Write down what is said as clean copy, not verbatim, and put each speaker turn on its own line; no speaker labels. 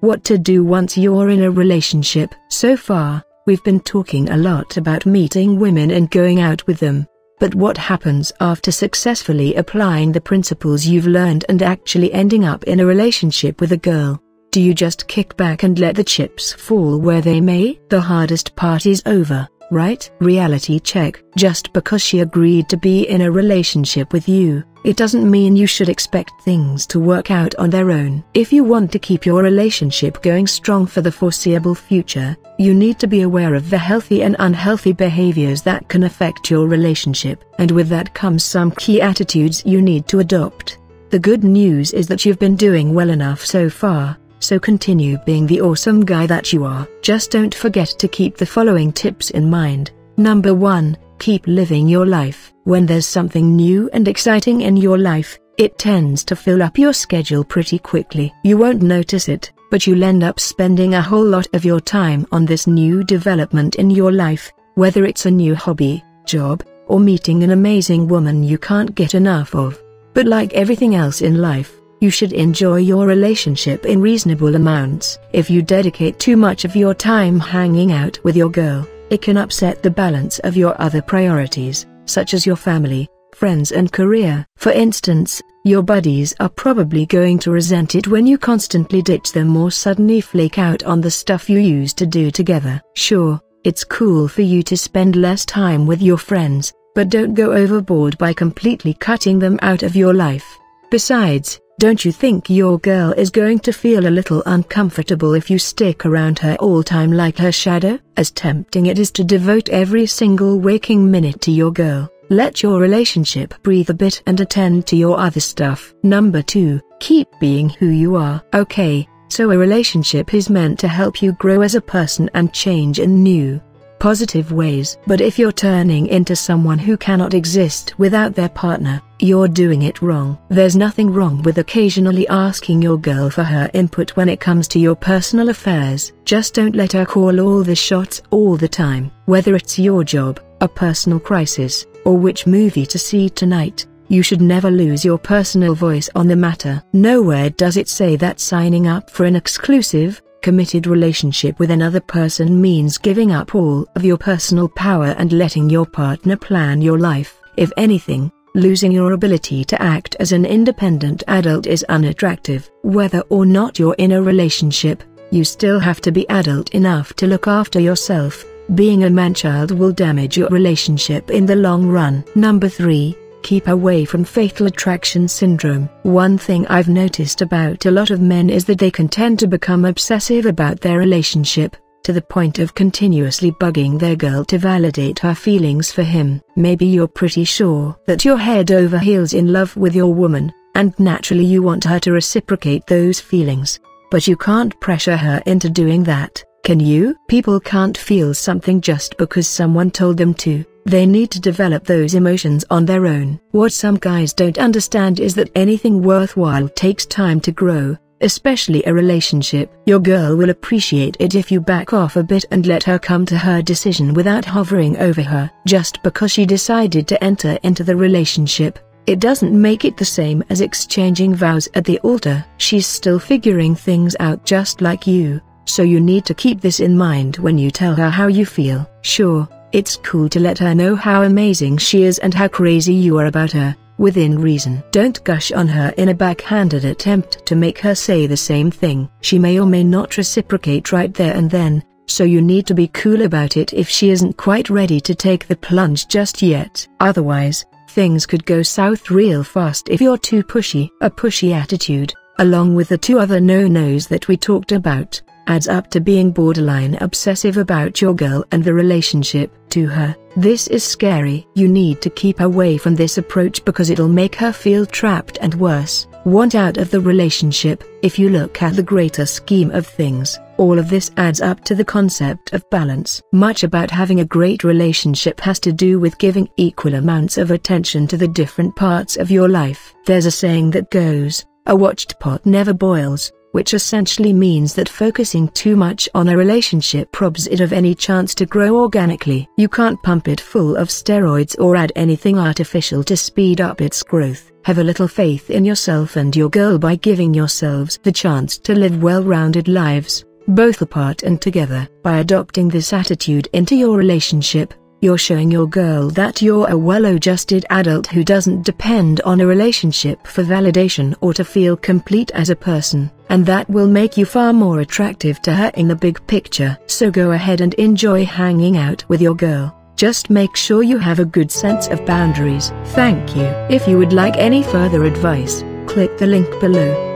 What to do once you're in a relationship. So far, we've been talking a lot about meeting women and going out with them. But what happens after successfully applying the principles you've learned and actually ending up in a relationship with a girl? Do you just kick back and let the chips fall where they may? The hardest part is over, right? Reality check. Just because she agreed to be in a relationship with you, it doesn't mean you should expect things to work out on their own. If you want to keep your relationship going strong for the foreseeable future, you need to be aware of the healthy and unhealthy behaviors that can affect your relationship. And with that comes some key attitudes you need to adopt. The good news is that you've been doing well enough so far, so continue being the awesome guy that you are. Just don't forget to keep the following tips in mind. Number 1. Keep living your life. When there's something new and exciting in your life, it tends to fill up your schedule pretty quickly. You won't notice it, but you'll end up spending a whole lot of your time on this new development in your life, whether it's a new hobby, job, or meeting an amazing woman you can't get enough of. But like everything else in life, you should enjoy your relationship in reasonable amounts. If you dedicate too much of your time hanging out with your girl, it can upset the balance of your other priorities, such as your family, friends and career. For instance, your buddies are probably going to resent it when you constantly ditch them or suddenly flake out on the stuff you used to do together. Sure, it's cool for you to spend less time with your friends, but don't go overboard by completely cutting them out of your life. Besides, don't you think your girl is going to feel a little uncomfortable if you stick around her all time like her shadow? As tempting it is to devote every single waking minute to your girl, let your relationship breathe a bit and attend to your other stuff. Number 2. Keep being who you are. Okay, so a relationship is meant to help you grow as a person and change in new, positive ways. But if you're turning into someone who cannot exist without their partner, you're doing it wrong. There's nothing wrong with occasionally asking your girl for her input when it comes to your personal affairs. Just don't let her call all the shots all the time. Whether it's your job, a personal crisis, or which movie to see tonight, you should never lose your personal voice on the matter. Nowhere does it say that signing up for an exclusive, committed relationship with another person means giving up all of your personal power and letting your partner plan your life. If anything, losing your ability to act as an independent adult is unattractive. Whether or not you're in a relationship, you still have to be adult enough to look after yourself. Being a man-child will damage your relationship in the long run. Number 3. Keep away from fatal attraction syndrome. One thing I've noticed about a lot of men is that they can tend to become obsessive about their relationship, to the point of continuously bugging their girl to validate her feelings for him. Maybe you're pretty sure that you're head over heels in love with your woman, and naturally you want her to reciprocate those feelings. But you can't pressure her into doing that, can you? People can't feel something just because someone told them to. They need to develop those emotions on their own. What some guys don't understand is that anything worthwhile takes time to grow, especially a relationship. Your girl will appreciate it if you back off a bit and let her come to her decision without hovering over her. Just because she decided to enter into the relationship, it doesn't make it the same as exchanging vows at the altar. She's still figuring things out just like you, so you need to keep this in mind when you tell her how you feel. Sure, it's cool to let her know how amazing she is and how crazy you are about her, within reason. Don't gush on her in a backhanded attempt to make her say the same thing. She may or may not reciprocate right there and then, so you need to be cool about it if she isn't quite ready to take the plunge just yet. Otherwise, things could go south real fast if you're too pushy. A pushy attitude, along with the 2 other no-nos that we talked about, adds up to being borderline obsessive about your girl and the relationship to her. This is scary. You need to keep away from this approach because it'll make her feel trapped and worse, want out of the relationship. If you look at the greater scheme of things, all of this adds up to the concept of balance. Much about having a great relationship has to do with giving equal amounts of attention to the different parts of your life. There's a saying that goes, "A watched pot never boils," which essentially means that focusing too much on a relationship robs it of any chance to grow organically. You can't pump it full of steroids or add anything artificial to speed up its growth. Have a little faith in yourself and your girl by giving yourselves the chance to live well-rounded lives, both apart and together. By adopting this attitude into your relationship, you're showing your girl that you're a well-adjusted adult who doesn't depend on a relationship for validation or to feel complete as a person, and that will make you far more attractive to her in the big picture. So go ahead and enjoy hanging out with your girl. Just make sure you have a good sense of boundaries. Thank you. If you would like any further advice, click the link below.